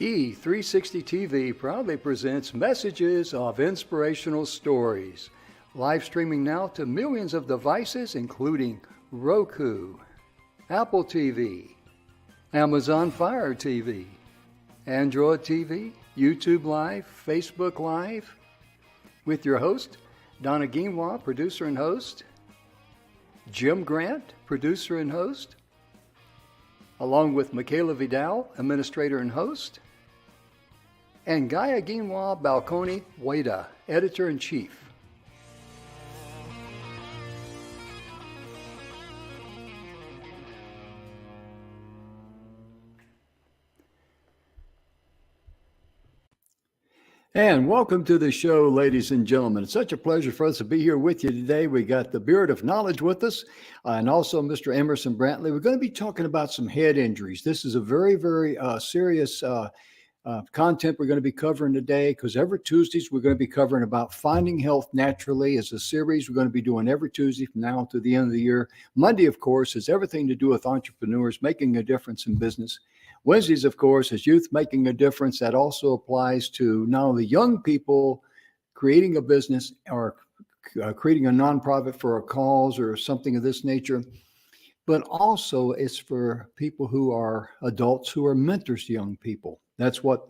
E360 TV proudly presents messages of inspirational stories. Live streaming now to millions of devices, including Roku, Apple TV, Amazon Fire TV, Android TV, YouTube Live, Facebook Live, with your host, Donna Guimwa, producer and host, Jim Grant, producer and host, along with Michaela Vidal, administrator and host, and Gaia Guimwa Balconi Wada, editor-in-chief. And welcome to the show, ladies and gentlemen. It's such a pleasure for us to be here with you today. We got the Beard of Knowledge with us, and also Mr. Emerson Brantley. We're going to be talking about some head injuries. This is a very, very serious content we're going to be covering today, because every Tuesdays we're going to be covering about finding health naturally as a series we're going to be doing every Tuesday from now to the end of the year. Monday, of course, is everything to do with entrepreneurs making a difference in business. Wednesdays, of course, is youth making a difference. That also applies to not only young people creating a business or creating a nonprofit for a cause or something of this nature, but also it's for people who are adults who are mentors to young people. That's what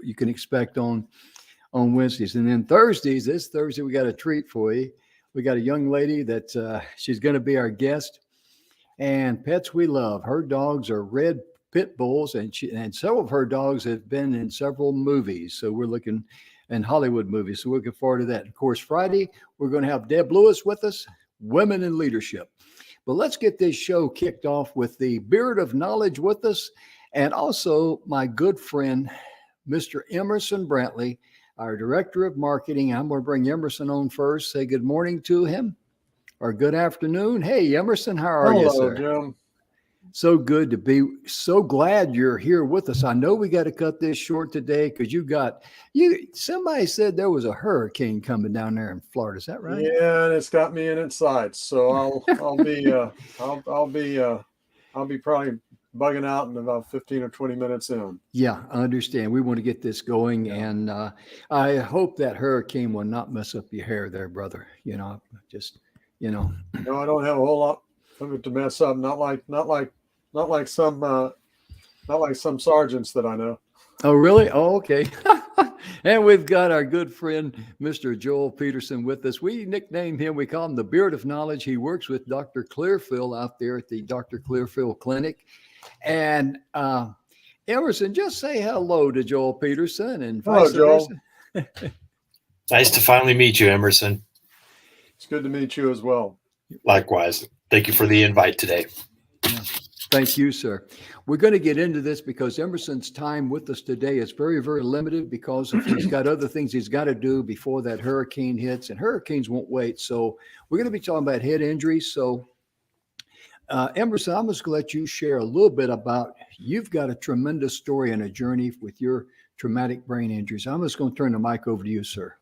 you can expect on Wednesdays. And then Thursdays, this Thursday, we got a treat for you. We got a young lady that she's going to be our guest. And Pets We Love. Her dogs are red pit bulls, and several of her dogs have been in several movies. So we're looking in Hollywood movies. So we're looking forward to that. Of course, Friday, we're going to have Deb Lewis with us, Women in Leadership. But let's get this show kicked off with the Beard of Knowledge with us, and also my good friend, Mr. Emerson Brantley, our Director of Marketing. I'm going to bring Emerson on first. Say good morning to him, or good afternoon. Hey, Emerson, how are you, sir? Hello, Jim. So good to be. So glad you're here with us. I know we got to cut this short today because somebody said there was a hurricane coming down there in Florida. Is that right? Yeah, and it's got me in its sights. So I'll be probably bugging out in about 15 or 20 minutes in. Yeah, I understand. We want to get this going, and I hope that hurricane will not mess up your hair there, brother. No, I don't have a whole lot of it to mess up. Not like some sergeants that I know. Oh, really? Oh, okay. And we've got our good friend, Mr. Joel Peterson, with us. We nicknamed him, we call him the Beard of Knowledge. He works with Dr. Clearfield out there at the Dr. Clearfield Clinic. And Emerson, just say hello to Joel Peterson. And hello, Joel. Nice to finally meet you, Emerson. It's good to meet you as well. Likewise. Thank you for the invite today. Yeah. Thank you, sir. We're going to get into this because Emerson's time with us today is very, very limited because he's got other things he's got to do before that hurricane hits, and hurricanes won't wait. So we're going to be talking about head injuries. So Emerson, I'm just going to let you share a little bit about, you've got a tremendous story and a journey with your traumatic brain injuries. I'm just going to turn the mic over to you, sir.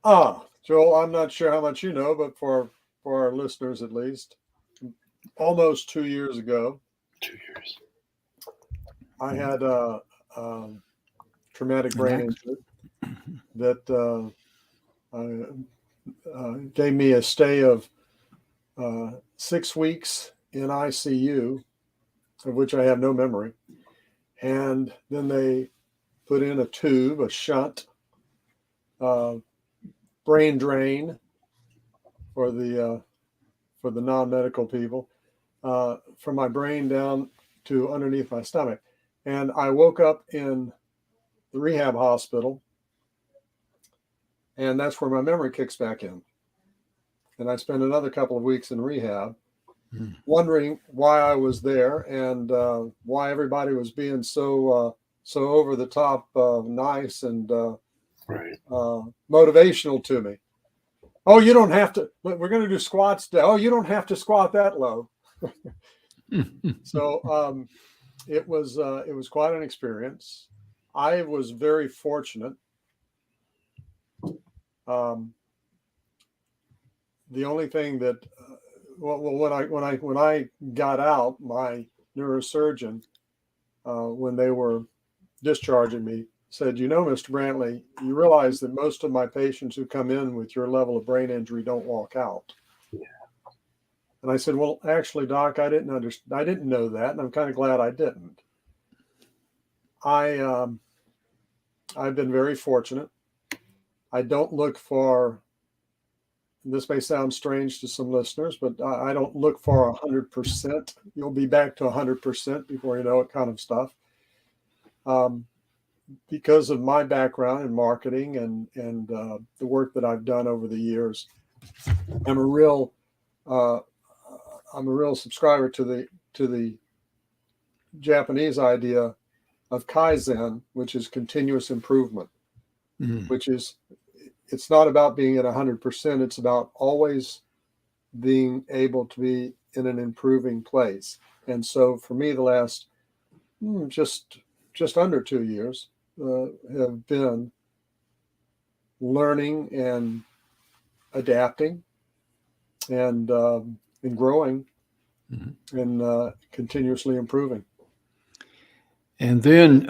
Joel, I'm not sure how much you know, but for our listeners at least, almost 2 years ago, 2 years, I had a traumatic brain injury that gave me a stay of 6 weeks in ICU, of which I have no memory. And then they put in a tube, a shunt, brain drain for the non-medical people, from my brain down to underneath my stomach. And I woke up in the rehab hospital, and that's where my memory kicks back in. And I spent another couple of weeks in rehab, wondering why I was there and why everybody was being so over the top nice and motivational to me. Oh, you don't have to. We're going to do squats today. Oh, you don't have to squat that low. So it was quite an experience. I was very fortunate. The only thing that, when I got out, my neurosurgeon, when they were discharging me, said, you know, Mr. Brantley, you realize that most of my patients who come in with your level of brain injury don't walk out. Yeah. And I said, well, actually, Doc, I didn't know that, and I'm kind of glad I didn't. I've been very fortunate. I don't look for, this may sound strange to some listeners, but I don't look for 100%. You'll be back to 100% before you know it kind of stuff. Because of my background in marketing and the work that I've done over the years, I'm a real subscriber to the Japanese idea of Kaizen, which is continuous improvement, which is, it's not about being at 100%. It's about always being able to be in an improving place. And so for me, the last just under 2 years have been learning and adapting and growing and continuously improving. And then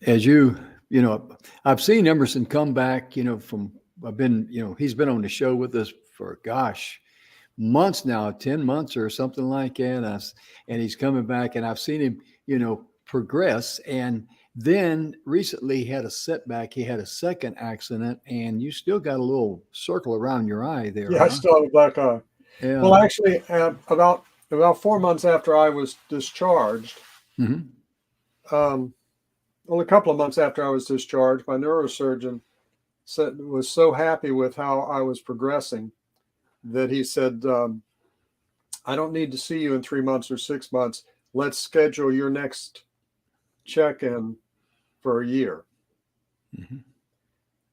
as you know, I've seen Emerson come back, you know, he's been on the show with us for, months now, 10 months or something like that. And he's coming back, and I've seen him, you know, progress. And then recently he had a setback. He had a second accident, and you still got a little circle around your eye there. Yeah, huh? I still have a black eye. Yeah. Well, actually, about 4 months after I was discharged, well, a couple of months after I was discharged, my neurosurgeon was so happy with how I was progressing that he said, I don't need to see you in 3 months or 6 months. Let's schedule your next check-in for a year.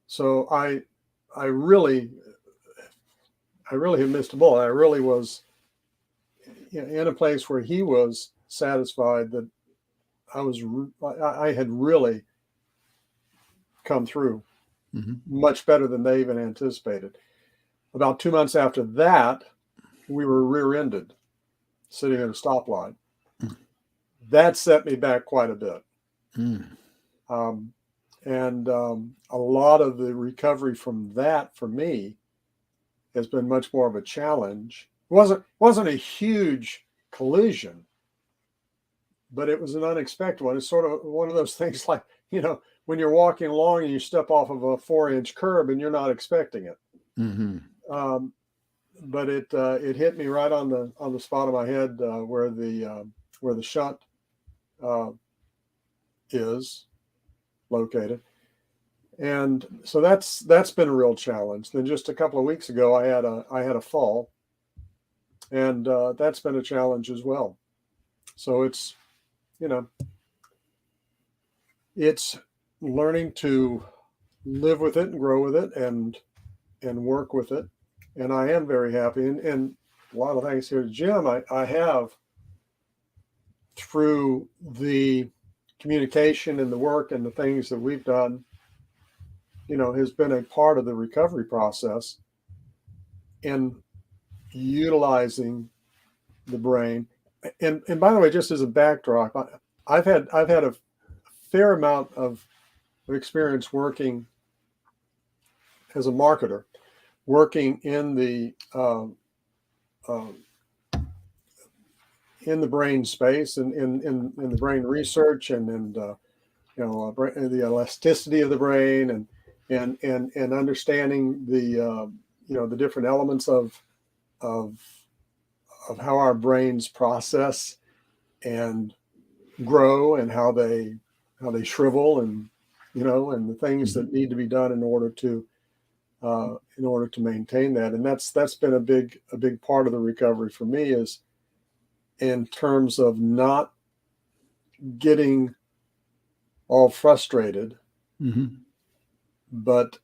So I really had missed a bullet. I really was in a place where he was satisfied that I had really come through much better than they even anticipated. About 2 months after that, we were rear-ended, sitting at a stoplight. That set me back quite a bit. And a lot of the recovery from that, for me, has been much more of a challenge. It wasn't a huge collision, but it was an unexpected one. It's sort of one of those things like, you know, when you're walking along and you step off of a 4-inch curb and you're not expecting it. But it hit me right on the spot of my head where the shunt is located. And so that's been a real challenge. Then just a couple of weeks ago, I had a fall, and that's been a challenge as well. So it's, you know, it's learning to live with it and grow with it and work with it. And I am very happy. And a lot of thanks here to Jim. I have, through the communication and the work and the things that we've done, you know, has been a part of the recovery process and utilizing the brain. And by the way, just as a backdrop, I've had a fair amount of experience working as a marketer, working in the brain space and in the brain research and you know, the elasticity of the brain and understanding the you know, the different elements of how our brains process and grow and how they shrivel and, you know, and the things that need to be done in order to maintain that. And that's been a big part of the recovery for me, is in terms of not getting all frustrated, but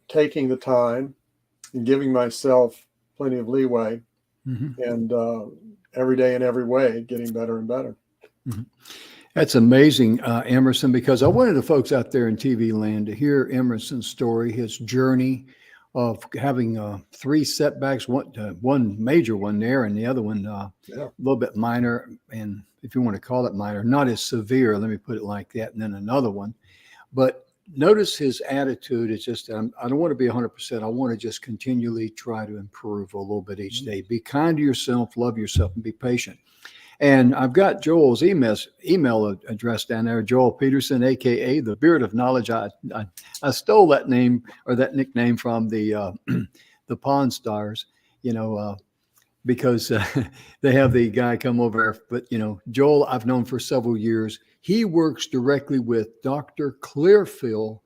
taking the time and giving myself plenty of leeway and every day in every way getting better and better. That's amazing, Emerson, because I wanted the folks out there in TV land to hear Emerson's story, his journey of having 3 setbacks, one major one there and the other one a little bit minor. And if you want to call it minor, not as severe. Let me put it like that. And then another one. But notice his attitude is just, I don't want to be 100%. I want to just continually try to improve a little bit each day. Be kind to yourself, love yourself, and be patient. And I've got Joel's email address down there, Joel Peterson, a.k.a. the Beard of Knowledge. I stole that name or that nickname from the the Pawn Stars, because they have the guy come over. But, Joel, I've known for several years. He works directly with Dr. Clearfield,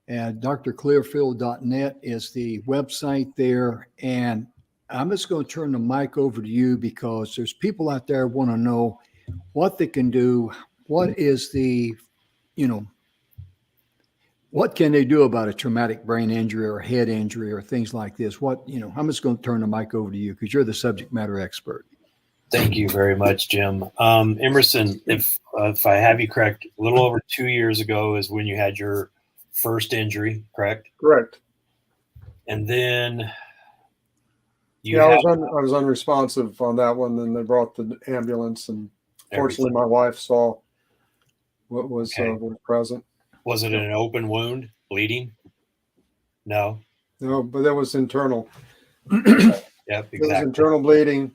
and drclearfield.net is the website there. And I'm just going to turn the mic over to you because there's people out there want to know what they can do. What is the, what can they do about a traumatic brain injury or head injury or things like this? I'm just going to turn the mic over to you because you're the subject matter expert. Thank you very much, Jim. Emerson, if I have you correct, a little over 2 years ago is when you had your first injury, correct? Correct. And then I was unresponsive on that one. Then they brought the ambulance, and fortunately, my wife saw what was present. Was it an open wound, bleeding? No. No, but that was internal. Yep, exactly. It was internal bleeding.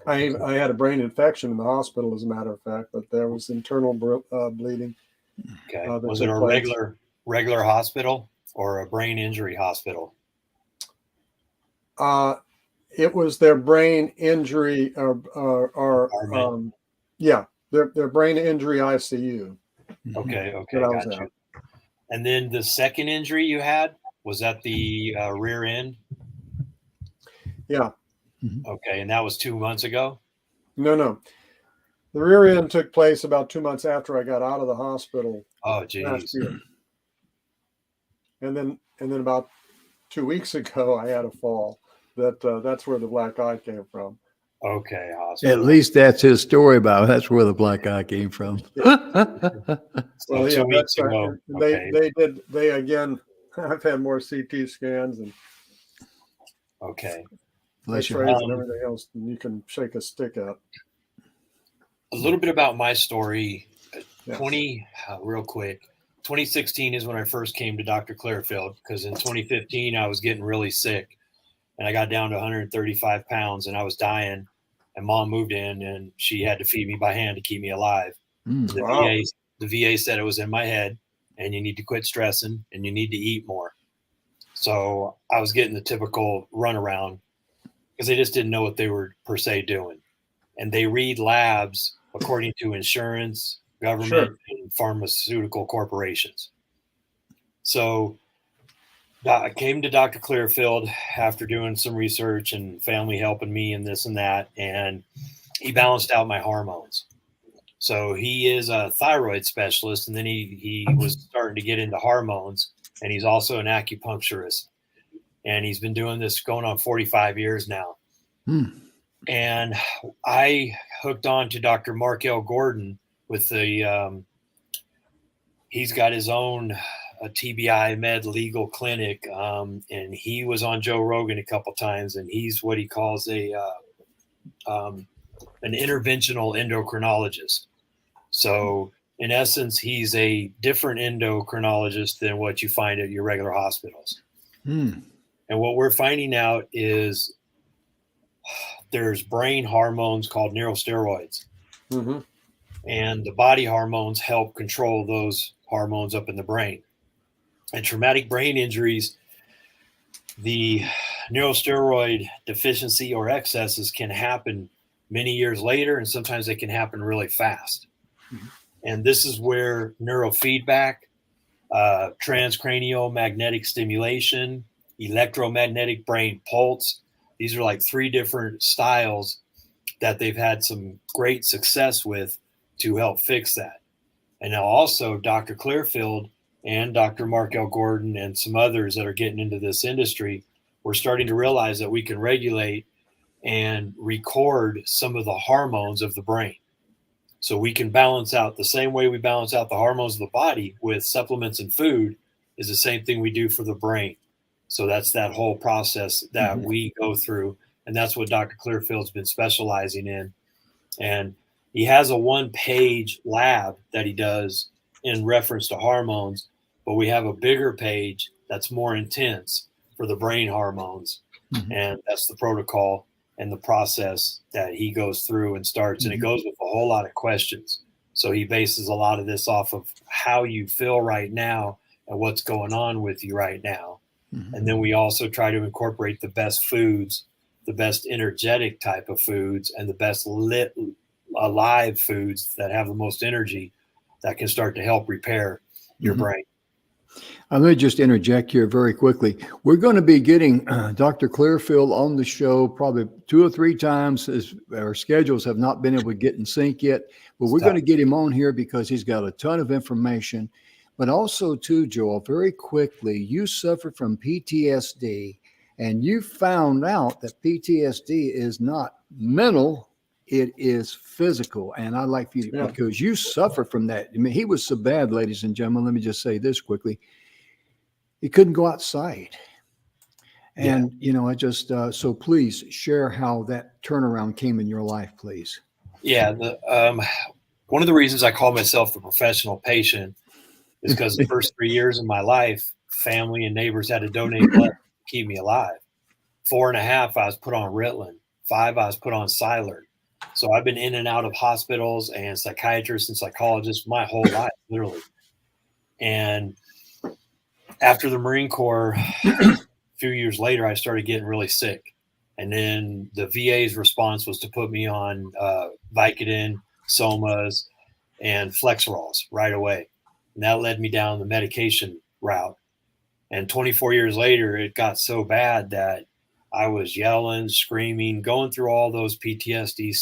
I had a brain infection in the hospital, as a matter of fact, but there was internal bleeding. Okay. Was it a regular hospital or a brain injury hospital? It was their brain injury, their brain injury ICU. Okay, got you. And then the second injury you had, was that the rear end? Yeah. Okay, and that was 2 months ago? No. The rear end took place about 2 months after I got out of the hospital. Oh, geez. And then about 2 weeks ago, I had a fall. That's where the black eye came from. Okay, awesome. At least that's his story about it. That's where the black eye came from. So 2 weeks ago. They again, I've had more CT scans and X-rays and everything else than you can shake a stick at. A little bit about my story. Yes. Real quick. 2016 is when I first came to Dr. Clearfield, because in 2015 I was getting really sick and I got down to 135 pounds and I was dying, and Mom moved in and she had to feed me by hand to keep me alive. The VA said it was in my head and you need to quit stressing and you need to eat more. So I was getting the typical runaround because they just didn't know what they were per se doing. And they read labs according to insurance, government, and pharmaceutical corporations. So I came to Dr. Clearfield after doing some research and family helping me and this and that, and he balanced out my hormones. So he is a thyroid specialist, and then he was starting to get into hormones, and he's also an acupuncturist. And he's been doing this going on 45 years now. And I hooked on to Dr. Mark L. Gordon with he's got his own TBI med legal clinic. And he was on Joe Rogan a couple times, and he's what he calls an interventional endocrinologist. So in essence, he's a different endocrinologist than what you find at your regular hospitals. And what we're finding out is there's brain hormones called neurosteroids. And the body hormones help control those hormones up in the brain. And traumatic brain injuries, the neurosteroid deficiency or excesses can happen many years later, and sometimes they can happen really fast. And this is where neurofeedback, transcranial magnetic stimulation, electromagnetic brain pulse, these are like 3 different styles that they've had some great success with to help fix that. And now also Dr. Clearfield and Dr. Mark L. Gordon and some others that are getting into this industry, we're starting to realize that we can regulate and record some of the hormones of the brain. So we can balance out the same way we balance out the hormones of the body with supplements and food is the same thing we do for the brain. So that's that whole process that we go through. And that's what Dr. Clearfield's been specializing in. And He has a 1-page lab that he does in reference to hormones, but we have a bigger page that's more intense for the brain hormones. Mm-hmm. And that's the protocol and the process that he goes through and starts. Mm-hmm. And it goes with a whole lot of questions. So he bases a lot of this off of how you feel right now and what's going on with you right now. Mm-hmm. And then we also try to incorporate the best foods, the best energetic type of foods, and the best alive foods that have the most energy that can start to help repair your Mm-hmm. brain. Let me just interject here very quickly. We're going to be getting Dr. Clearfield on the show probably 2 or 3 times, as our schedules have not been able to get in sync yet. But we're going to get him on here because he's got a ton of information. But also, too, Joel, very quickly, you suffered from PTSD, and you found out that PTSD is not mental, it is physical. And I'd like for you to, because you suffer from that. I mean, he was so bad, ladies and gentlemen. Let me just say this quickly. He couldn't go outside. And, I just, so please share how that turnaround came in your life, please. Yeah. One of the reasons I call myself the professional patient is because the first 3 years of my life, family and neighbors had to donate blood to keep me alive. 4.5, I was put on Ritalin. 5, I was put on Silert. So I've been in and out of hospitals and psychiatrists and psychologists my whole life, literally. And after the Marine Corps, a few years later, I started getting really sick. And then the VA's response was to put me on Vicodin, Somas, and Flexerols right away. And that led me down the medication route. And 24 years later, it got so bad that I was yelling, screaming, going through all those PTSD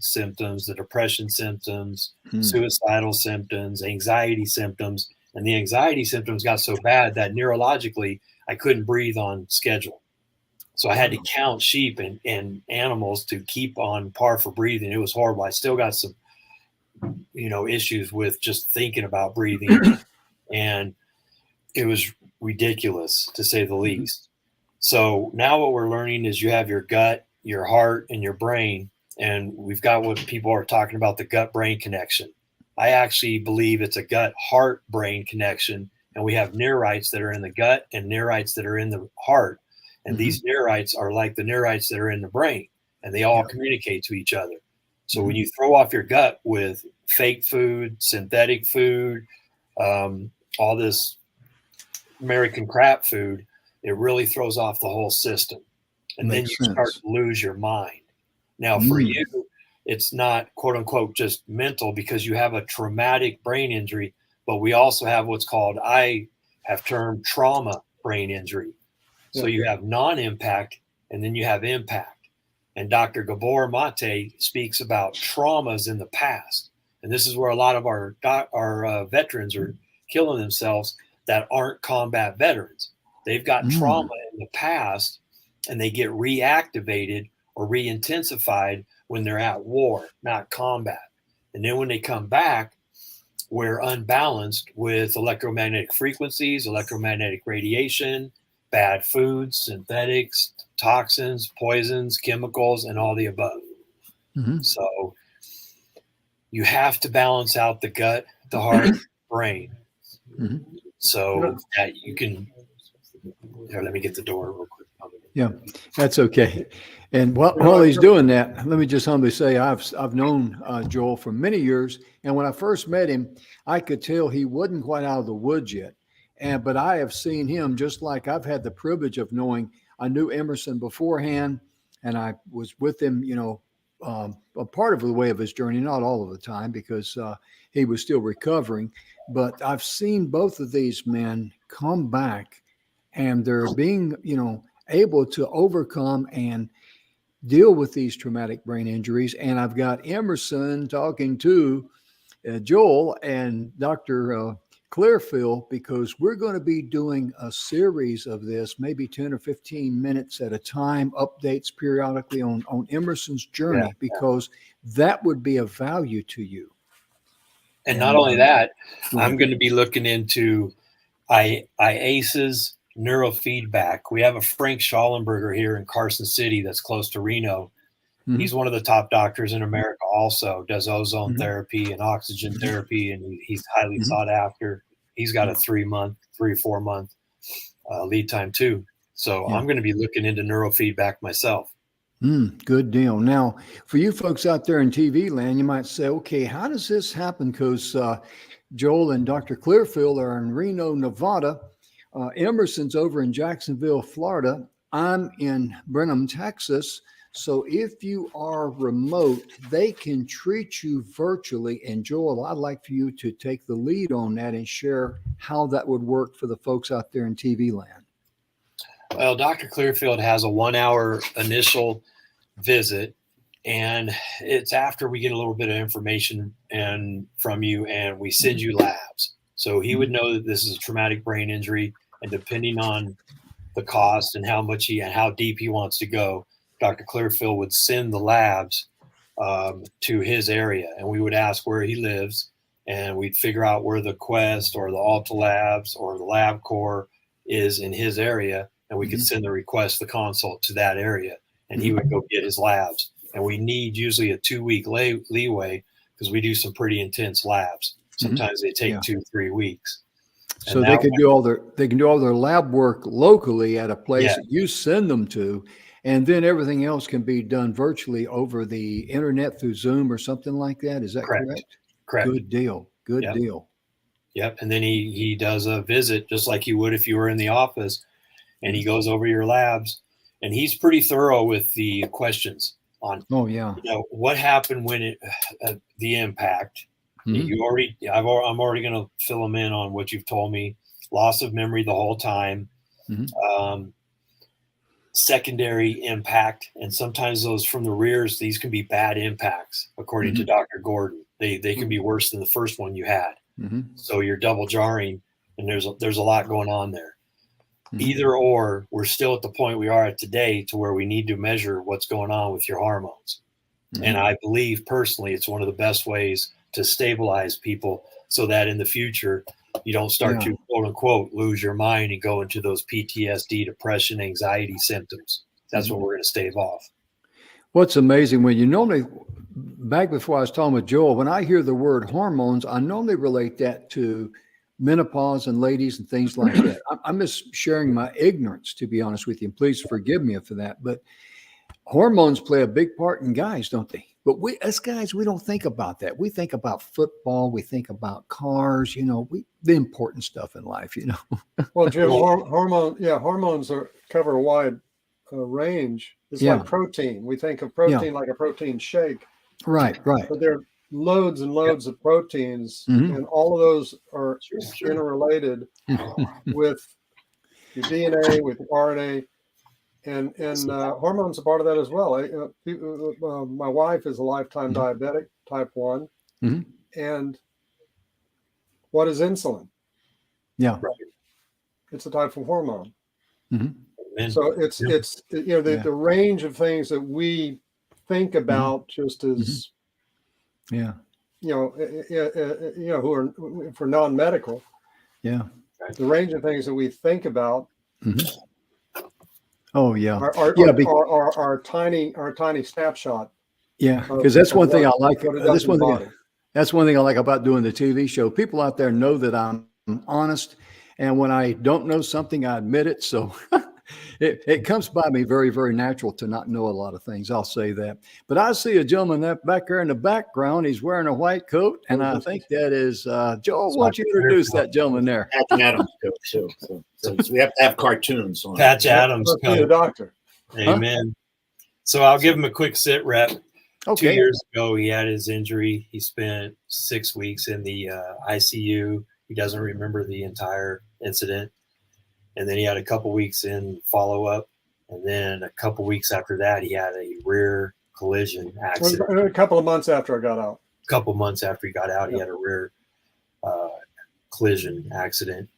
symptoms, the depression symptoms, suicidal symptoms, anxiety symptoms. And the anxiety symptoms got so bad that neurologically, I couldn't breathe on schedule. So I had to count sheep and animals to keep on par for breathing. It was horrible. I still got some, issues with just thinking about breathing. And it was ridiculous, to say the least. So now what we're learning is you have your gut, your heart, and your brain. And we've got what people are talking about, the gut-brain connection. I actually believe it's a gut-heart-brain connection. And we have neurites that are in the gut and neurites that are in the heart. And these neurites are like the neurites that are in the brain. And they all communicate to each other. So when you throw off your gut with fake food, synthetic food, all this American crap food, it really throws off the whole system. And then you start to lose your mind. Now, for you, it's not, quote unquote, just mental because you have a traumatic brain injury, but we also have what's called, I have termed trauma brain injury. So you have non-impact and then you have impact. And Dr. Gabor Mate speaks about traumas in the past. And this is where a lot of our veterans are killing themselves that aren't combat veterans. They've got trauma in the past and they get reactivated or re-intensified when they're at war, not combat. And then when they come back, we're unbalanced with electromagnetic frequencies, electromagnetic radiation, bad foods, synthetics, toxins, poisons, chemicals, and all the above. So you have to balance out the gut, the heart, brain. So that you can, here, let me get the door real quick. Yeah, that's okay. And while he's doing that, let me just humbly say I've known Joel for many years. And when I first met him, I could tell he wasn't quite out of the woods yet. But I have seen him, just like I've had the privilege of knowing. I knew Emerson beforehand, and I was with him, a part of the way of his journey, not all of the time, because he was still recovering. But I've seen both of these men come back, and they're being, able to overcome and deal with these traumatic brain injuries. And I've got Emerson talking to Joel and Dr. Clearfield, because we're going to be doing a series of this, maybe 10 or 15 minutes at a time, updates periodically on Emerson's journey, because that would be of value to you. And not only that, I'm going to be looking into IACE's neurofeedback. We have a Frank Schallenberger here in Carson City that's close to Reno, He's one of the top doctors in America. Also does ozone therapy and oxygen therapy, and he's highly sought after. He's got a 3 or 4 month lead time too. So I'm going to be looking into neurofeedback myself. Good deal. Now, for you folks out there in TV land, you might say, okay, how does this happen? Because Joel and Dr. Clearfield are in Reno, Nevada. Emerson's over in Jacksonville, Florida. I'm in Brenham, Texas. So if you are remote, they can treat you virtually. And Joel, I'd like for you to take the lead on that and share how that would work for the folks out there in TV land. Well, Dr. Clearfield has a 1 hour initial visit, and it's after we get a little bit of information from you, and we send you labs. So he would know that this is a traumatic brain injury, and depending on the cost and how much and how deep he wants to go, Dr. Clearfield would send the labs to his area, and we would ask where he lives, and we'd figure out where the Quest or the Alta Labs or the LabCorp is in his area, and we could send the request, the consult to that area, and he would go get his labs. And we need usually a 2-week leeway because we do some pretty intense labs. Sometimes they take 2-3 weeks. So they can do all their lab work locally at a place that you send them to, and then everything else can be done virtually over the internet through Zoom or something like that. Is that correct? Correct. Good deal. Good deal. Yep. And then he does a visit just like you would if you were in the office, and he goes over your labs, and he's pretty thorough with the questions on, what happened when the impact. I'm already going to fill them in on what you've told me. Loss of memory the whole time. Secondary impact, and sometimes those from the rears, these can be bad impacts according to Dr. Gordon. They can be worse than the first one you had. So you're double jarring, and there's a lot going on there. Either or, we're still at the point we are at today to where we need to measure what's going on with your hormones. And I believe personally it's one of the best ways to stabilize people so that in the future you don't start to, quote unquote, lose your mind and go into those PTSD, depression, anxiety symptoms. That's what we're going to stave off. What's amazing, when you normally, back before I was talking with Joel, when I hear the word hormones, I normally relate that to menopause and ladies and things like that. I'm just sharing my ignorance, to be honest with you. And please forgive me for that. But hormones play a big part in guys, don't they? But we, as guys, we don't think about that. We think about football. We think about cars, the important stuff in life, Well, Jim, hormones cover a wide range. It's like protein. We think of protein like a protein shake. Right. But there are loads and loads of proteins, and all of those are interrelated with your DNA, with RNA. And hormones are part of that as well. My wife is a lifetime diabetic, type 1. And what is insulin? Yeah. It's a type of hormone. So it's the range of things that we think about just as, who are, for non-medical. Yeah. The range of things that we think about. Oh yeah, our tiny snapshot. Yeah, because that's one thing I like. That's one thing I like about doing the TV show. People out there know that I'm honest, and when I don't know something, I admit it. So it comes by me very, very natural to not know a lot of things. I'll say that. But I see a gentleman that back there in the background. He's wearing a white coat, and I think that is Joel. Why don't you introduce that gentleman there? Patch Adams coat too. So we have to have cartoons on Patch Adams coat. The doctor. Amen. So I'll give him a quick sit rep. Okay. 2 years ago, he had his injury. He spent 6 weeks in the ICU. He doesn't remember the entire incident. And then he had a couple weeks in follow-up. And then a couple weeks after that, he had a rear collision accident. A couple of months after I got out. A couple months after he got out, he had a rear collision accident.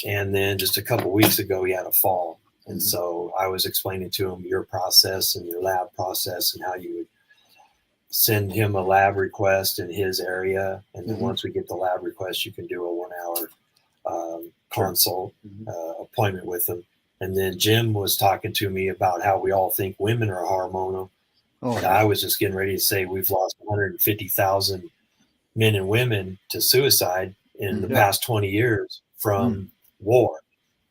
And then just a couple weeks ago, he had a fall. And so I was explaining to him your process and your lab process and how you would send him a lab request in his area. And then once we get the lab request, you can do a 1 hour consult appointment with him. And then Jim was talking to me about how we all think women are hormonal. Oh, And I was just getting ready to say we've lost 150,000 men and women to suicide in the past 20 years from war.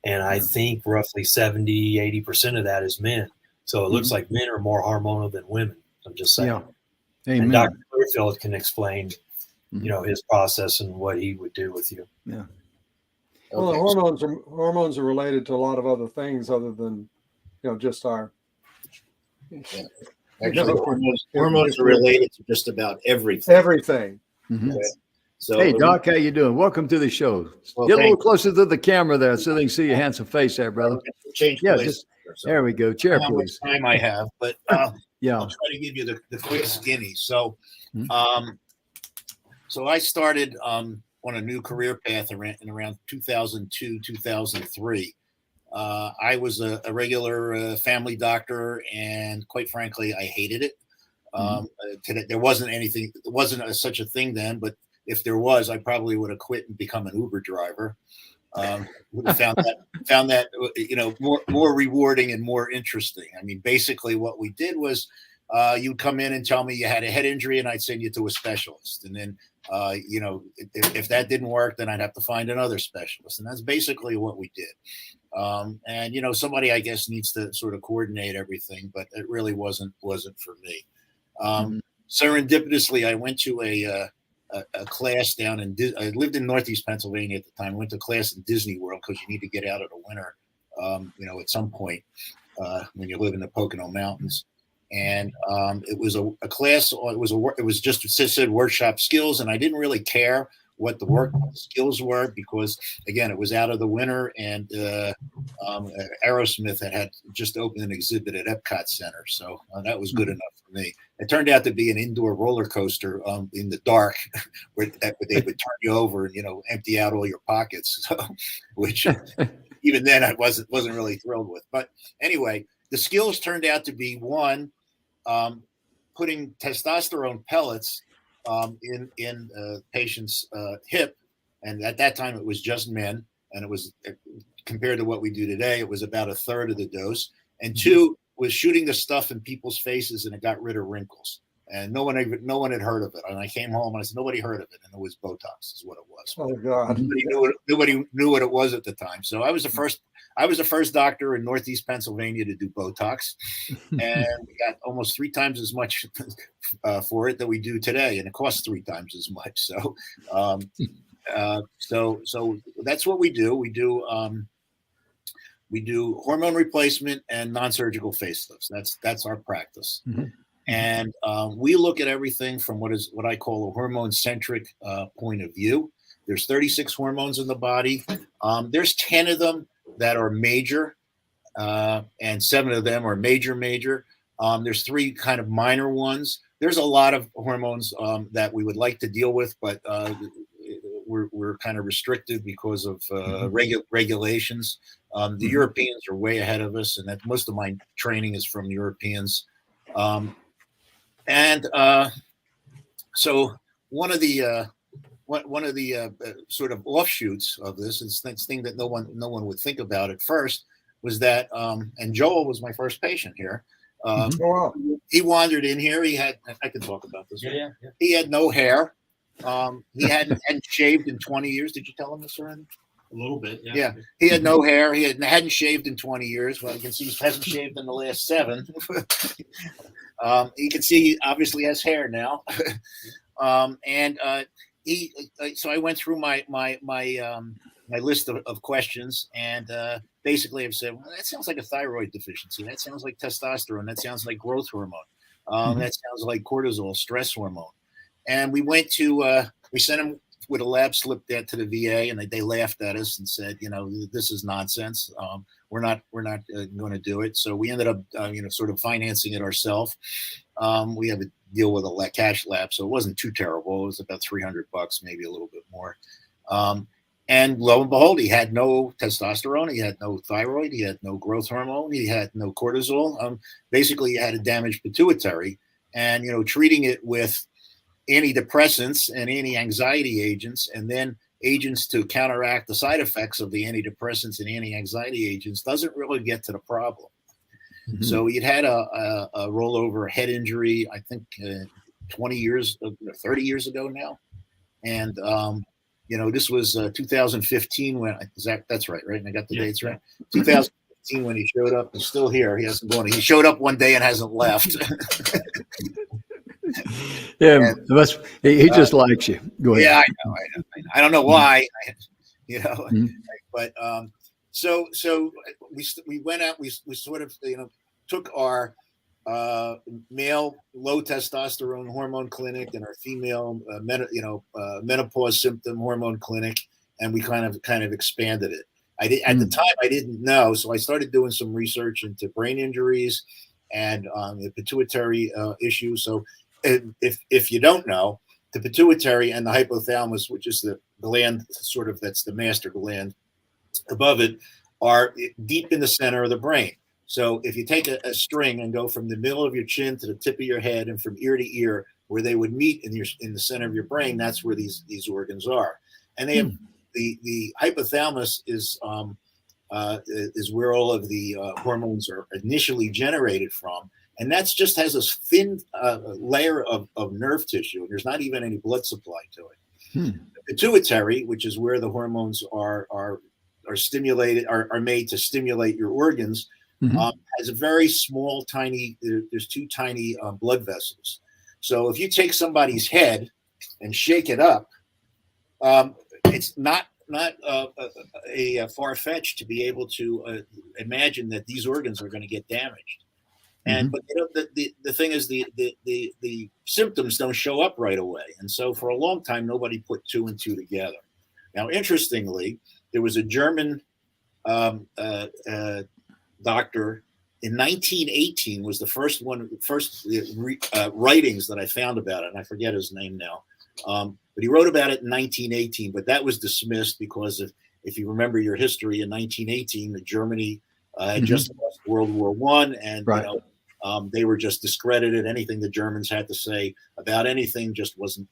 And I think roughly 70-80% of that is men. So it looks like men are more hormonal than women. I'm just saying. Yeah. Amen. And Dr. Clearfield can explain, his process and what he would do with you. Yeah. Well, Okay. the hormones are related to a lot of other things other than, just our. Yeah. Actually, hormones are related to just about everything. Everything. Mm-hmm. Okay? So, Hey, Doc, how you doing? Welcome to the show. Well, Get a little thank you. closer to the camera there so they can see your handsome face there, brother. Change Yeah, places just here, so there we go. I Chair, don't know how much please. time I have, but Yeah. I'll try to give you the quick skinny. So, Mhm. so I started on a new career path around 2002, 2003. I was a regular family doctor, and quite frankly, I hated it. There wasn't such a thing then, but if there was, I probably would have quit and become an Uber driver. Would have found that more rewarding and more interesting. I mean, basically, what we did was you'd come in and tell me you had a head injury, and I'd send you to a specialist, and then if that didn't work, then I'd have to find another specialist, and that's basically what we did. And somebody, I guess, needs to sort of coordinate everything, but it really wasn't for me. Serendipitously, I went to a class down I lived in Northeast Pennsylvania at the time. I went to class in Disney World because you need to get out of the winter, at some point when you live in the Pocono Mountains. And it was a class. It was just it said workshop skills, and I didn't really care what the work skills were because, again, it was out of the winter, and Aerosmith had just opened an exhibit at Epcot Center, so that was good enough for me. It turned out to be an indoor roller coaster in the dark, where they would turn you over and empty out all your pockets, which even then I wasn't really thrilled with. But anyway, the skills turned out to be one, putting testosterone pellets in patient's hip, and at that time it was just men, and it was compared to what we do today, it was about a third of the dose. And two was shooting the stuff in people's faces, and it got rid of wrinkles. And no one had heard of it. And I came home and I said, nobody heard of it, and it was Botox, is what it was. Oh God! Nobody knew what it was at the time. So I was the first doctor in Northeast Pennsylvania to do Botox, and we got almost 3 times as much for it that we do today, and it costs 3 times as much. So, so that's what we do. We do hormone replacement and non-surgical facelifts. That's our practice. And we look at everything from what I call a hormone-centric point of view. There's 36 hormones in the body. There's 10 of them that are major, and 7 of them are major. There's 3 kind of minor ones. There's a lot of hormones that we would like to deal with, but we're kind of restricted because of regulations. The Europeans are way ahead of us, and that most of my training is from Europeans. So one of the sort of offshoots of this is this thing that no one would think about at first was that, and Joel was my first patient here. He wandered in here. I can talk about this. Yeah. He had no hair. He hadn't shaved in 20 years. Did you tell him this already? A little bit. Yeah. He had no hair. He hadn't shaved in 20 years. Well, you can see he hasn't shaved in the last 7. You can see he obviously has hair now. So I went through my list of questions, and basically I've said, well, that sounds like a thyroid deficiency. That sounds like testosterone. That sounds like growth hormone. That sounds like cortisol, stress hormone. And we sent him with a lab slip there to the VA, and they laughed at us and said, this is nonsense. We're not going to do it. So we ended up, sort of financing it ourselves. We have a deal with a cash lab, so it wasn't too terrible. It was about $300, maybe a little bit more. And lo and behold, he had no testosterone, he had no thyroid, he had no growth hormone, he had no cortisol. Basically, he had a damaged pituitary, and treating it with antidepressants and anti-anxiety agents, and then agents to counteract the side effects of the antidepressants and anti-anxiety agents doesn't really get to the problem. Mhm. So he'd had a rollover head injury, I think 20 years, 30 years ago now. And, this was 2015 when that's right? And I got the dates right. 2015 when he showed up. He's still here. He hasn't gone. He showed up one day and hasn't left. Yeah, he just likes you. Go ahead. Yeah, I know. I don't know why, Mhm. but so we went out. We sort of took our male low testosterone hormone clinic and our female menopause symptom hormone clinic, and we kind of expanded it. At the time I didn't know, so I started doing some research into brain injuries and the pituitary issue. So if you don't know, the pituitary and the hypothalamus, which is the gland that's the master gland above it, are deep in the center of the brain. So if you take a string and go from the middle of your chin to the tip of your head and from ear to ear, where they would meet in the center of your brain, that's where these organs are. And they have the hypothalamus is where all of the hormones are initially generated from. And that's just has this thin layer of nerve tissue. There's not even any blood supply to it. The pituitary, which is where the hormones are stimulated, are made to stimulate your organs, has a very small, tiny. There's two tiny blood vessels. So if you take somebody's head and shake it up, it's not a far-fetched to be able to imagine that these organs are going to get damaged. And but the thing is the symptoms don't show up right away, and so for a long time nobody put two and two together. Now, interestingly, there was a German doctor in 1918 was the first writings that I found about it, and I forget his name now. But he wrote about it in 1918, but that was dismissed because if you remember your history, in 1918, Germany had just lost World War I, and they were just discredited. Anything the Germans had to say about anything just wasn't.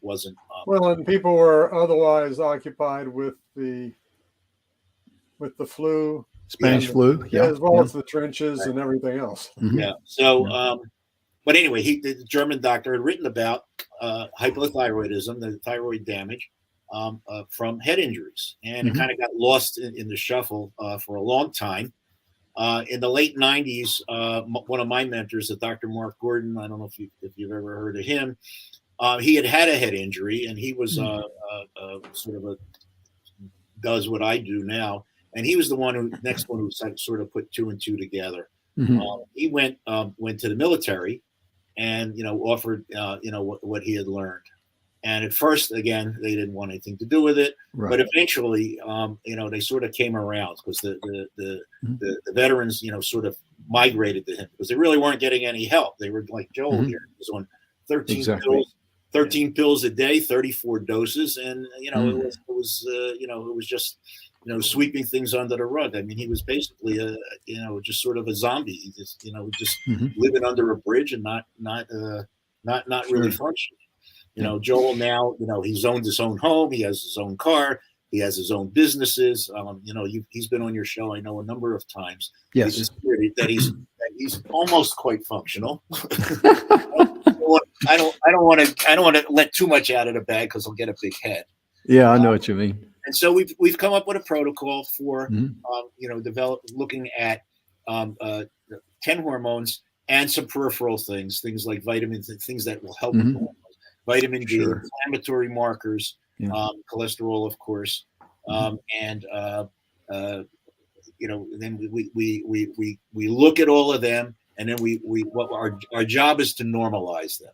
Well, and people were otherwise occupied with the flu, Spanish flu, as well as the trenches and everything else. Yeah. So, but anyway, the German doctor had written about hypothyroidism, the thyroid damage from head injuries, and it kind of got lost in the shuffle for a long time. In the late 90s, one of my mentors, Dr. Mark Gordon, I don't know if you've ever heard of him, he had a head injury, and he was does what I do now, and he was the next one who sort of put two and two together. He went to the military, and offered what he had learned. And at first, again, they didn't want anything to do with it, but eventually, they sort of came around because the veterans, sort of migrated to him because they really weren't getting any help. They were like Joel here, he was on 13 pills a day, 34 doses, and it was just sweeping things under the rug. I mean, he was basically just sort of a zombie. He just living under a bridge and not really functioning. Joel now, he's owned his own home. He has his own car. He has his own businesses. He's been on your show, I know, a number of times. Yes, that he's almost quite functional. I don't want to let too much out of the bag because he'll get a big head. Yeah, I know what you mean. And so we've come up with a protocol for looking at 10 hormones and some peripheral things like vitamins, things that will help with hormones. Vitamin D, inflammatory markers, cholesterol, of course, and then we look at all of them, and then our job is to normalize them.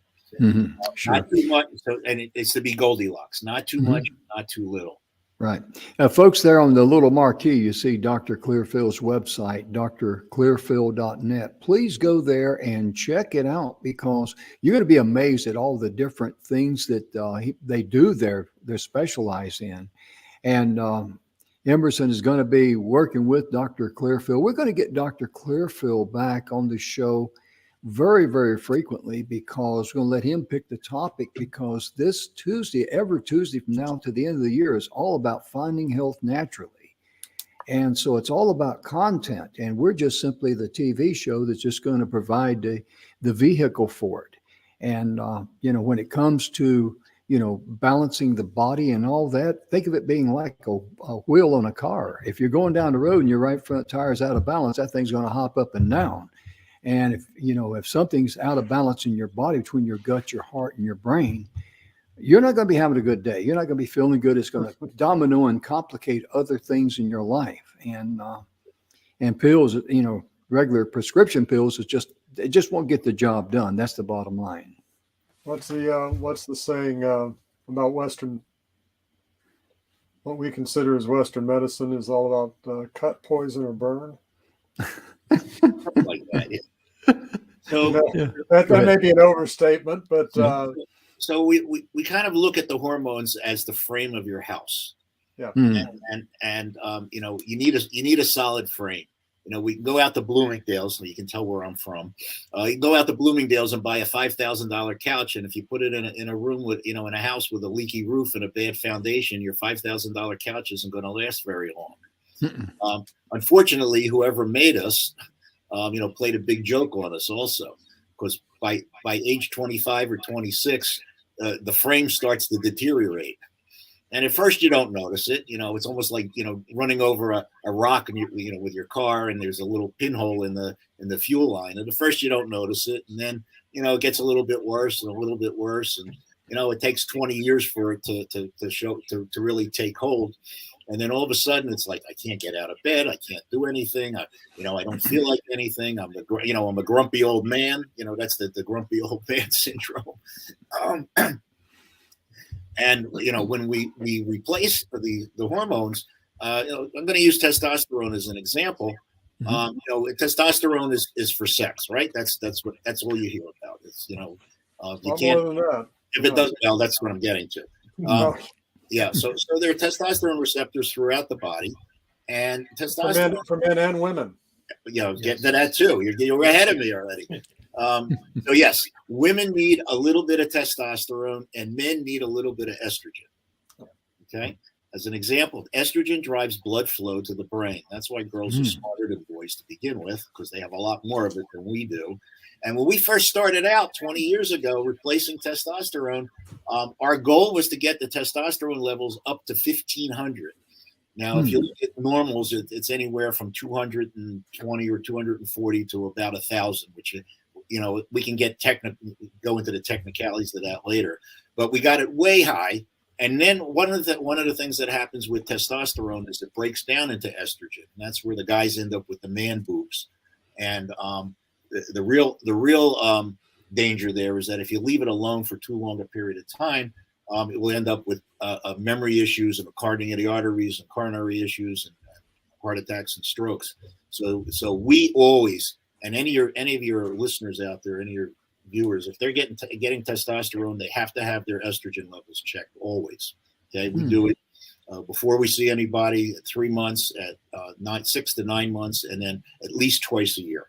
Not too much, and it's to be Goldilocks. Not too much, not too little. Right. Now, folks, there on the little marquee, you see Dr. Clearfield's website, drclearfield.net. Please go there and check it out because you're going to be amazed at all the different things that they do there, they're specialized in. And Emerson is going to be working with Dr. Clearfield. We're going to get Dr. Clearfield back on the show very, very frequently because we're going to let him pick the topic because this Tuesday, every Tuesday from now to the end of the year is all about finding health naturally. And so it's all about content. And we're just simply the TV show that's just going to provide the vehicle for it. And, when it comes to, balancing the body and all that, think of it being like a wheel on a car. If you're going down the road and your right front tire is out of balance, that thing's going to hop up and down. And if something's out of balance in your body between your gut, your heart, and your brain, you're not going to be having a good day. You're not going to be feeling good. It's going to domino and complicate other things in your life. And pills, regular prescription pills it just won't get the job done. That's the bottom line. What's the saying about Western? What we consider as Western medicine is all about cut, poison, or burn. Like that. Yeah. So that may be an overstatement, but so we kind of look at the hormones as the frame of your house. Yeah. And you need a solid frame. We can go out to Bloomingdale's, so you can tell where I'm from. You can go out to Bloomingdale's and buy a $5,000 couch, and if you put it in a room with, in a house with a leaky roof and a bad foundation, your $5,000 couch isn't going to last very long. Unfortunately, whoever made us, played a big joke on us also, because by age 25 or 26, the frame starts to deteriorate. And at first you don't notice it. It's almost like, running over a rock and with your car, and there's a little pinhole in the fuel line. And at first you don't notice it. And then, it gets a little bit worse and a little bit worse. And, it takes 20 years for it to really take hold. And then all of a sudden it's like, I can't get out of bed. I can't do anything. I don't feel like anything. I'm a grumpy old man. That's the grumpy old man syndrome. And when we replace the hormones, I'm going to use testosterone as an example. Testosterone is for sex, right? That's all you hear about. It's you can't. More than that. If it doesn't, well, that's what I'm getting to. Yeah. So there are testosterone receptors throughout the body, and testosterone for men and women. Get to that too. You're ahead of me already. So yes, women need a little bit of testosterone and men need a little bit of estrogen. Okay. As an example, estrogen drives blood flow to the brain. That's why girls are smarter than boys to begin with, because they have a lot more of it than we do. And when we first started out 20 years ago, replacing testosterone, our goal was to get the testosterone levels up to 1,500. Now, if you look at normals, it's anywhere from 220 or 240 to about 1,000, which, we can go into the technicalities of that later. But we got it way high. And then one of the things that happens with testosterone is it breaks down into estrogen. And that's where the guys end up with the man boobs. And the real danger there is that if you leave it alone for too long a period of time, it will end up with memory issues and clogging of the arteries and coronary issues and heart attacks and strokes. So we always, and any of your listeners out there, any of your viewers, if they're getting testosterone, they have to have their estrogen levels checked always. Okay, we do it before we see anybody at 3 months, at 6 to 9 months, and then at least twice a year.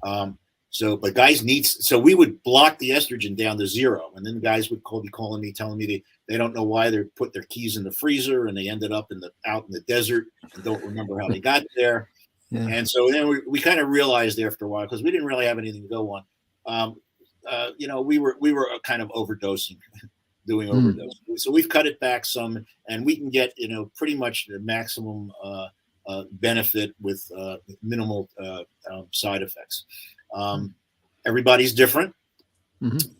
But guys so we would block the estrogen down to 0, and then guys would be calling me, telling me they don't know why they put their keys in the freezer and they ended up out in the desert and don't remember how they got there. Yeah. And so then we kind of realized after a while, because we didn't really have anything to go on. We were kind of overdosing, doing overdose. So we've got it back some, and we can get pretty much the maximum benefit with minimal side effects. Everybody's different,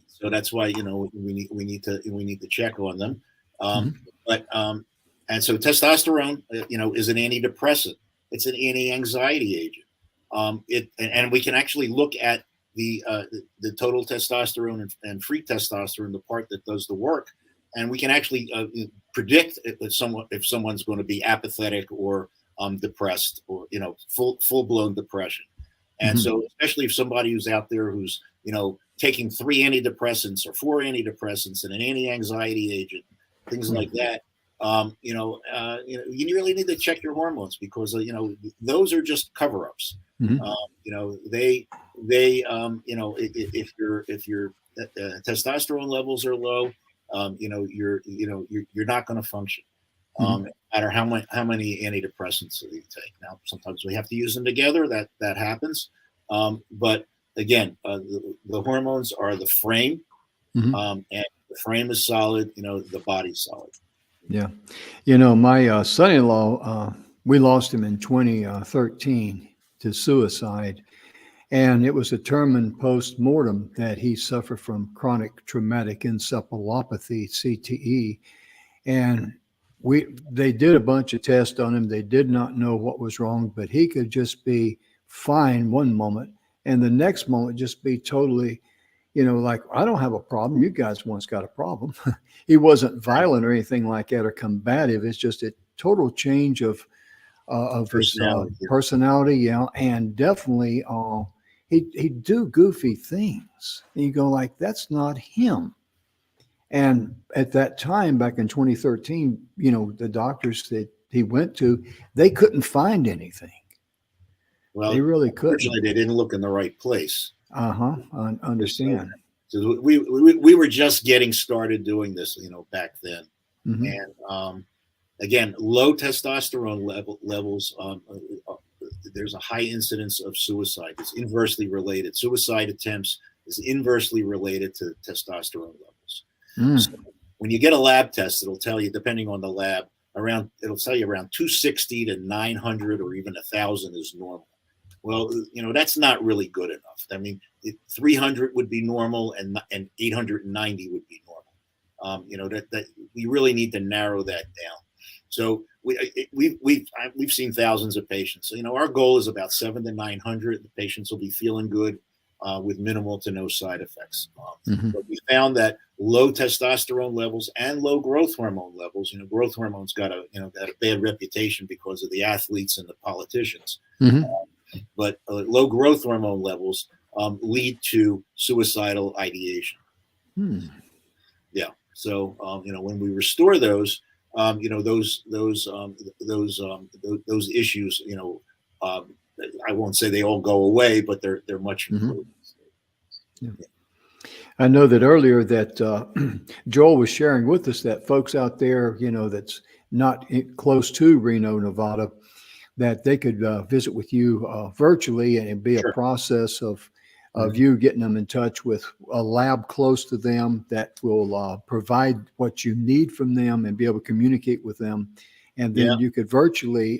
so that's why we need to check on them. And so testosterone, is an antidepressant. It's an anti-anxiety agent. And we can actually look at the total testosterone and free testosterone, the part that does the work, and we can actually predict if someone's going to be apathetic or depressed or full blown depression. And so, especially if somebody who's out there who's taking 3 antidepressants or 4 antidepressants and an anti-anxiety agent, things like that, you really need to check your hormones, because those are just cover-ups. If your testosterone levels are low, you're not going to function. No matter how many antidepressants that you take. Now, sometimes we have to use them together. That happens. But again, the hormones are the frame, and the frame is solid. The body's solid. Yeah. My son-in-law, we lost him in 2013 to suicide. And it was determined post-mortem that he suffered from chronic traumatic encephalopathy, CTE. And they did a bunch of tests on him. They did not know what was wrong, but he could just be fine one moment and the next moment just be totally, like, I don't have a problem. You guys once got a problem. He wasn't violent or anything like that or combative. It's just a total change of his personality. Yeah. And definitely he'd do goofy things. And you go like, that's not him. And at that time, back in 2013, the doctors that he went to, they couldn't find anything. Well, they really couldn't. Unfortunately, they didn't look in the right place. I understand. So we were just getting started doing this, back then. And again, low testosterone levels. There's a high incidence of suicide. It's inversely related. Suicide attempts is inversely related to testosterone levels. So when you get a lab test, it'll tell you, depending on the lab, it'll tell you around 260 to 900 or even 1,000 is normal. Well, that's not really good enough. I mean, 300 would be normal, and 890 would be normal. That we really need to narrow that down. So we've seen thousands of patients. So, our goal is about 700 to 900. The patients will be feeling good with minimal to no side effects. But we found that low testosterone levels and low growth hormone levels. Growth hormones got a bad reputation because of the athletes and the politicians. But low growth hormone levels lead to suicidal ideation. Yeah. So when we restore those, those issues, I won't say they all go away, but they're much improved. Yeah. I know that earlier that Joel was sharing with us that folks out there, that's not close to Reno, Nevada, that they could visit with you virtually, and it'd be a process of you getting them in touch with a lab close to them that will provide what you need from them and be able to communicate with them. And then you could virtually,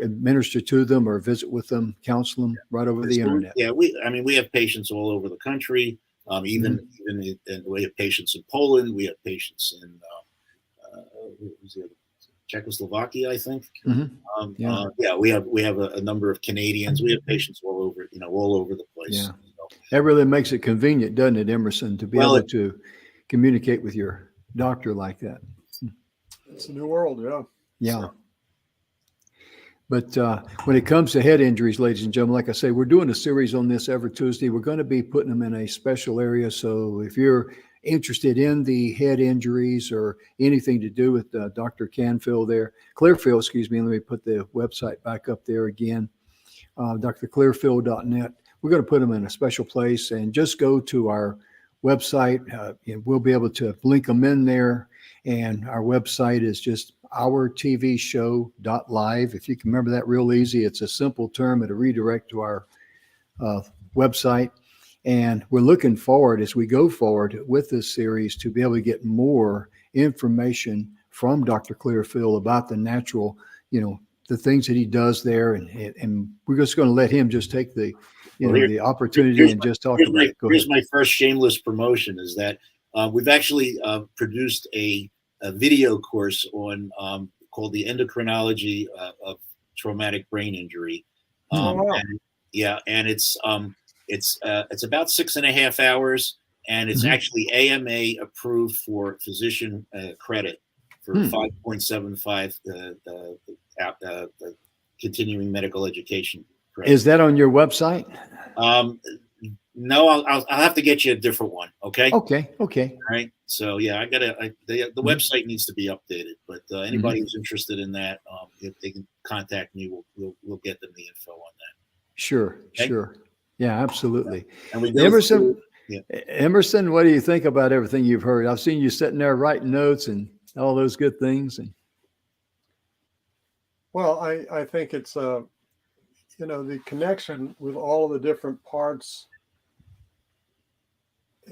administer to them or visit with them, counsel them right over the internet. Yeah, we have patients all over the country. Even we have patients in Poland. We have patients in Czechoslovakia, I think. We have a number of Canadians. We have patients all over the place. Yeah. That really makes it convenient, doesn't it, Emerson, to be able to communicate with your doctor like that? It's a new world, Yeah. So. But when it comes to head injuries, ladies and gentlemen, like I say, we're doing a series on this every Tuesday. We're going to be putting them in a special area. So if you're interested in the head injuries or anything to do with Dr. Clearfield, let me put the website back up there again, drclearfield.net. We're going to put them in a special place, and just go to our website. And we'll be able to link them in there. And our website is just ourtvshow.live. If you can remember that real easy, it's a simple term. It'll redirect to our website. And we're looking forward, as we go forward with this series, to be able to get more information from Dr. Clearfield about the natural, the things that he does there. And we're just going to let him just take the opportunity and just talk about it. Here's my first shameless promotion, is that we've actually produced a video course on called The Endocrinology of Traumatic Brain Injury. And it's about 6.5 hours, and it's actually AMA approved for physician credit for 5.75 continuing medical education credit. Is that on your website? No, I'll have to get you a different one. Okay. Okay. All right. So yeah, the website needs to be updated, but anybody who's interested in that, if they can contact me, we'll get them the info on that. Sure. Okay? Sure. Yeah, absolutely. And Emerson, what do you think about everything you've heard? I've seen you sitting there writing notes and all those good things. And Well, I think it's, the connection with all of the different parts.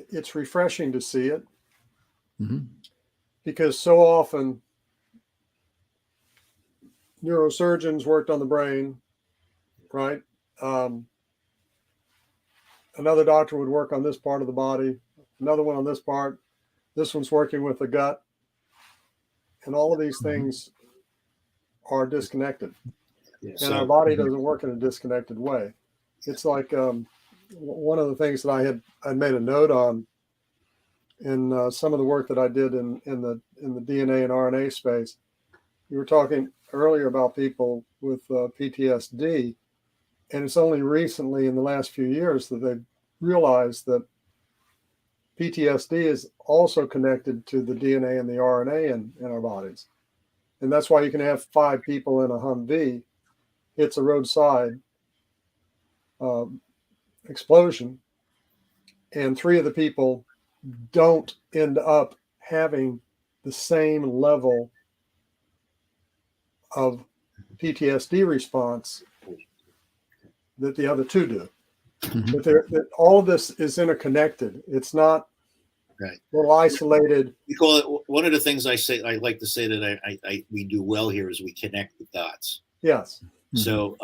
It's refreshing to see it because so often neurosurgeons worked on the brain, right? Another doctor would work on this part of the body, another one on this part. This one's working with the gut. And all of these things are disconnected. Yeah, And our body doesn't work in a disconnected way. It's like one of the things that I made a note on in some of the work that I did in the DNA and RNA space. You were talking earlier about people with PTSD, and it's only recently in the last few years that they've realized that PTSD is also connected to the DNA and the RNA in our bodies. And that's why you can have 5 people in a Humvee, hits a roadside explosion, and 3 of the people don't end up having the same level of PTSD response that the other 2 do. But that all of this is interconnected. It's not Right. little isolated. We call it, one of the things I like to say that we do well here is we connect the dots. Yes. So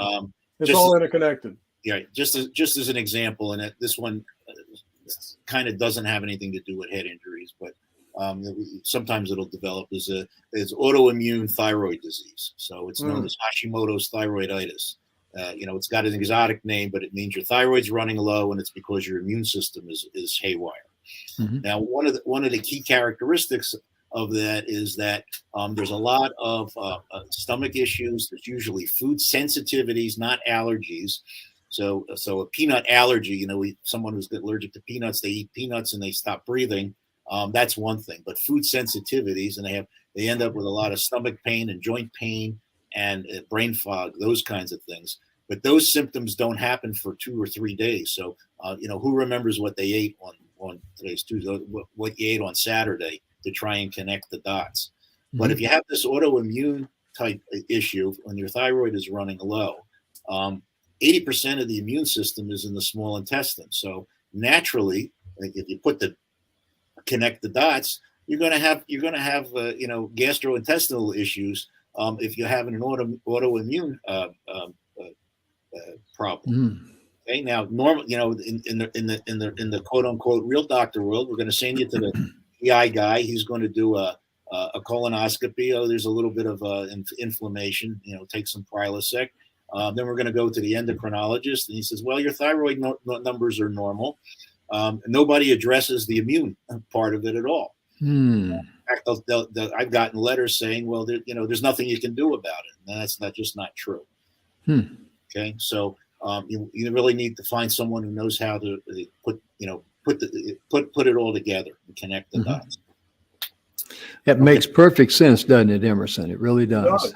It's all interconnected. Yeah, just as an example, and this one kind of doesn't have anything to do with head injuries, but sometimes it'll develop as autoimmune thyroid disease. So it's known as Hashimoto's thyroiditis. It's got an exotic name, but it means your thyroid's running low, and it's because your immune system is haywire. Now, one of the key characteristics of that is that there's a lot of stomach issues. There's usually food sensitivities, not allergies. So a peanut allergy, someone who's allergic to peanuts, they eat peanuts and they stop breathing. That's one thing. But food sensitivities, and they end up with a lot of stomach pain and joint pain and brain fog, those kinds of things. But those symptoms don't happen for 2 or 3 days. So who remembers what they ate on today's Tuesday, what you ate on Saturday, to try and connect the dots. But if you have this autoimmune type issue, when your thyroid is running low, 80% of the immune system is in the small intestine. So naturally, if you connect the dots, you're going to have gastrointestinal issues if you're having an autoimmune problem. Okay, now normal, in the quote unquote real doctor world, we're going to send you to the GI guy. He's going to do a colonoscopy. Oh, there's a little bit of inflammation. Take some Prilosec. Then we're going to go to the endocrinologist, and he says, "Well, your thyroid numbers are normal." Nobody addresses the immune part of it at all. In fact, I've gotten letters saying, "Well, there's nothing you can do about it," and that's just not true. Okay, so you really need to find someone who knows how to put it all together and connect the dots. That makes perfect sense, doesn't it, Emerson? It really does.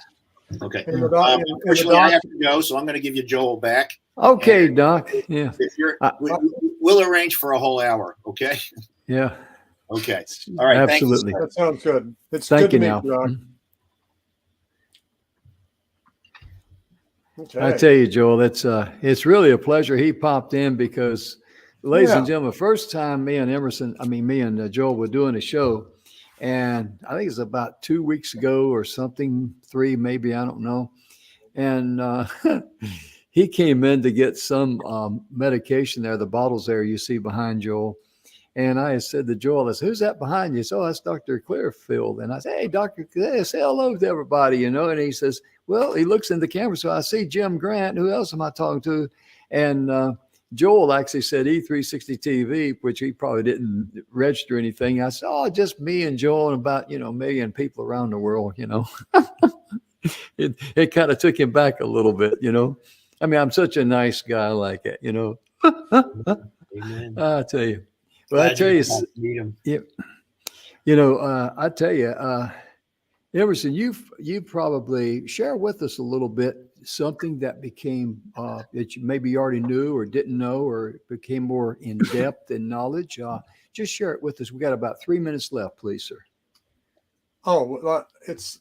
Okay. Unfortunately, I have to go, so I'm going to give you Joel back. Okay, Doc. Yeah. We'll arrange for a whole hour. Okay. Yeah. Okay. All right. Absolutely. that sounds good. It's Thank good you to now. meet you, Doc. Okay. I tell you, Joel, it's really a pleasure he popped in because, ladies and gentlemen, first time me and Joel were doing a show, and I think it's about 2 weeks ago or something, 3 maybe, I don't know. And he came in to get some medication there, the bottles there you see behind Joel. And I said to Joel, I said, "Who's that behind you?" He said, "Oh, that's Dr. Clearfield." And I said, "Hey, Dr. Clearfield, say hello to everybody, And he says, well, he looks in the camera. So I see Jim Grant. Who else am I talking to? And Joel actually said E360 TV, which he probably didn't register anything. I said, "Oh, just me and Joel and about, a million people around the world, It kind of took him back a little bit, I mean, I'm such a nice guy like it, Amen. I tell you. Well, I tell you, I tell you, Emerson, you probably share with us a little bit something that became that you maybe already knew or didn't know or became more in depth in knowledge. Just share it with us. We got about 3 minutes left, please, sir. Oh, well, it's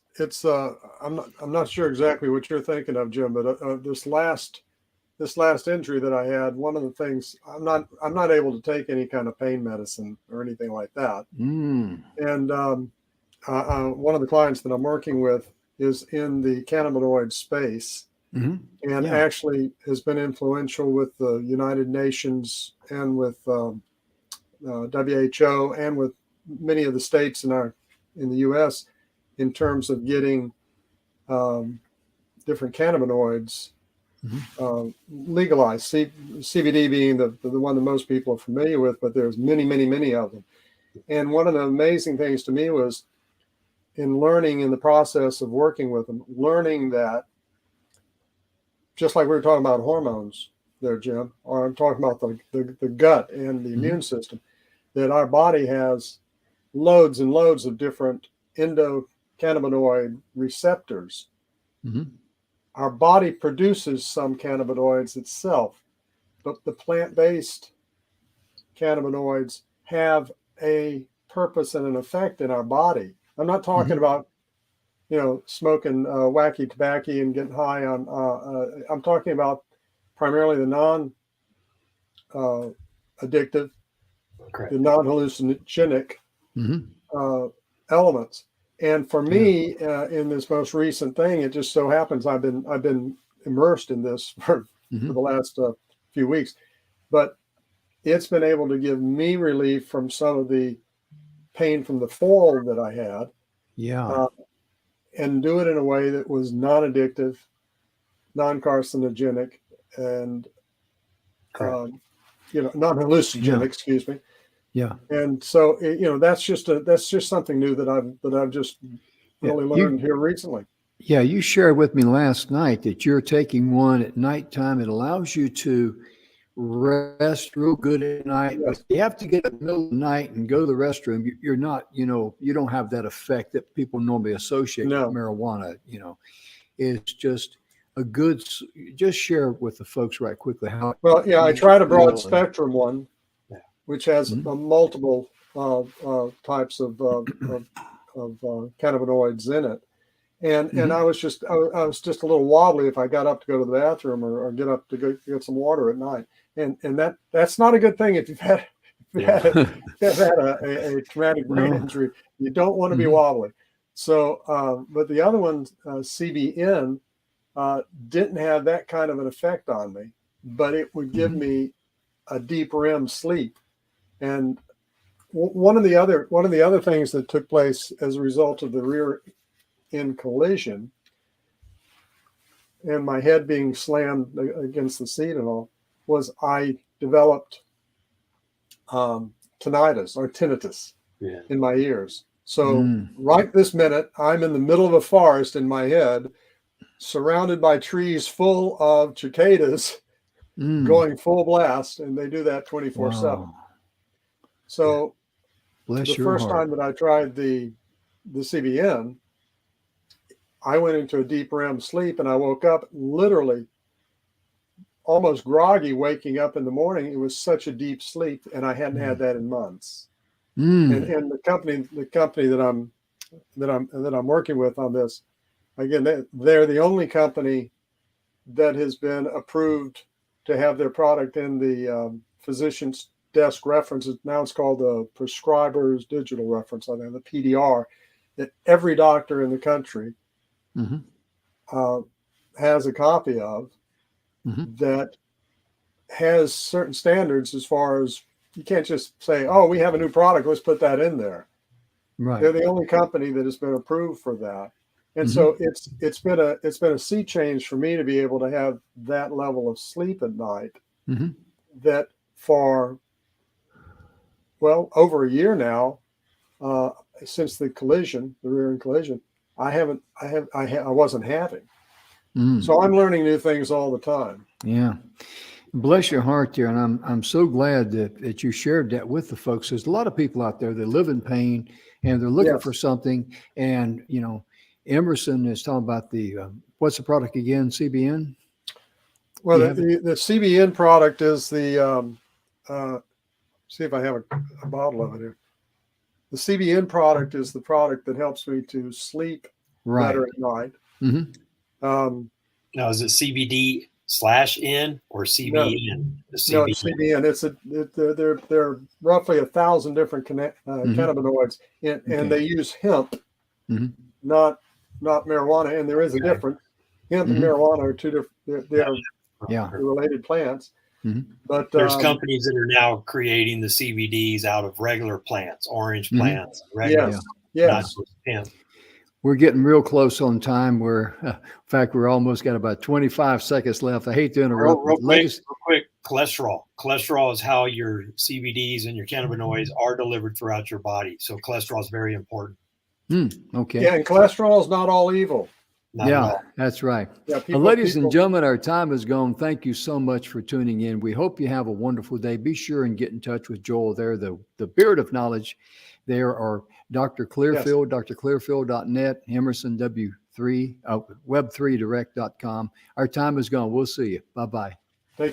I'm not sure exactly what you're thinking of, Jim, but this last injury that I had, one of the things, I'm not able to take any kind of pain medicine or anything like that. Mm. And one of the clients that I'm working with is in the cannabinoid space, Mm-hmm. and Yeah. actually has been influential with the United Nations and with WHO and with many of the states in the U.S. in terms of getting different cannabinoids legalized. CBD being the one that most people are familiar with, but there's many of them. And one of the amazing things to me was in learning in the process of working with them, learning that just like we were talking about hormones there, Jim, or I'm talking about the gut and the immune system, that our body has loads and loads of different endocannabinoid receptors. Mm-hmm. Our body produces some cannabinoids itself, but the plant-based cannabinoids have a purpose and an effect in our body. I'm not talking about, smoking wacky tobacco and getting high on. I'm talking about primarily the non-addictive, the non-hallucinogenic elements. And for me, in this most recent thing, it just so happens I've been immersed in this for the last few weeks, but it's been able to give me relief from some of the pain from the fall that I had. Yeah. And do it in a way that was non-addictive, non-carcinogenic, and non-hallucinogenic. Excuse me. Yeah. And so that's just something new that I've just really learned here recently. Yeah, you shared with me last night that you're taking one at nighttime. It allows you to rest real good at night. Yes. But you have to get up in the middle of the night and go to the restroom. You're not, you don't have that effect that people normally associate with marijuana. It's just a good. Just share with the folks right quickly how. Well, yeah, I tried a broad spectrum one, which has multiple types of cannabinoids in it. And I was just a little wobbly if I got up to go to the bathroom or get up to go get some water at night. And that's not a good thing if you've had a traumatic brain injury. You don't want to be wobbly. So, but the other one, CBN, didn't have that kind of an effect on me, but it would give me a deep REM sleep. And one of the other things that took place as a result of the rear end collision and my head being slammed against the seat and all was I developed tinnitus or tinnitus in my ears. So right this minute, I'm in the middle of a forest in my head, surrounded by trees full of cicadas going full blast, and they do that 24/7. So the first time that I tried the CBN, I went into a deep REM sleep, and I woke up literally almost groggy, waking up in the morning. It was such a deep sleep, and I hadn't had that in months. And the company that I'm working with on this, again, they're the only company that has been approved to have their product in the physician's desk references. Now it's called the prescriber's digital reference, I think, the PDR, that every doctor in the country has a copy of that has certain standards as far as you can't just say, oh, we have a new product, let's put that in there. Right. They're the only company that has been approved for that. And so it's been a sea change for me to be able to have that level of sleep at night that for, well, over a year now, since the rear end collision, I wasn't having. So I'm learning new things all the time. Yeah. Bless your heart there. And I'm so glad that you shared that with the folks. There's a lot of people out there that live in pain and they're looking for something. And, Emerson is talking about what's the product again? CBN? Well, the CBN product is the, see if I have a bottle of it here. The CBN product is the product that helps me to sleep Right. better at night. Mm-hmm. Now, is it CBD/N or CBN? The No, CBN. it's CBN. There are roughly 1,000 different cannabinoids, and they use hemp, not marijuana. And there is a difference. Hemp and marijuana are two different. They're related plants. But there's companies that are now creating the CBDs out of regular plants, orange plants. Yes. Not just hemp. We're getting real close on time. In fact, we're almost got about 25 seconds left. I hate to interrupt. Real quick, cholesterol. Cholesterol is how your CBDs and your cannabinoids are delivered throughout your body. So cholesterol is very important. Okay. Yeah, and cholesterol is not all evil. That's right. Yeah, ladies and gentlemen, our time is gone. Thank you so much for tuning in. We hope you have a wonderful day. Be sure and get in touch with Joel there, the Beard of Knowledge. There are Dr. Clearfield, drclearfield.net, Emerson W3, web3direct.com. Our time is gone. We'll see you. Bye-bye.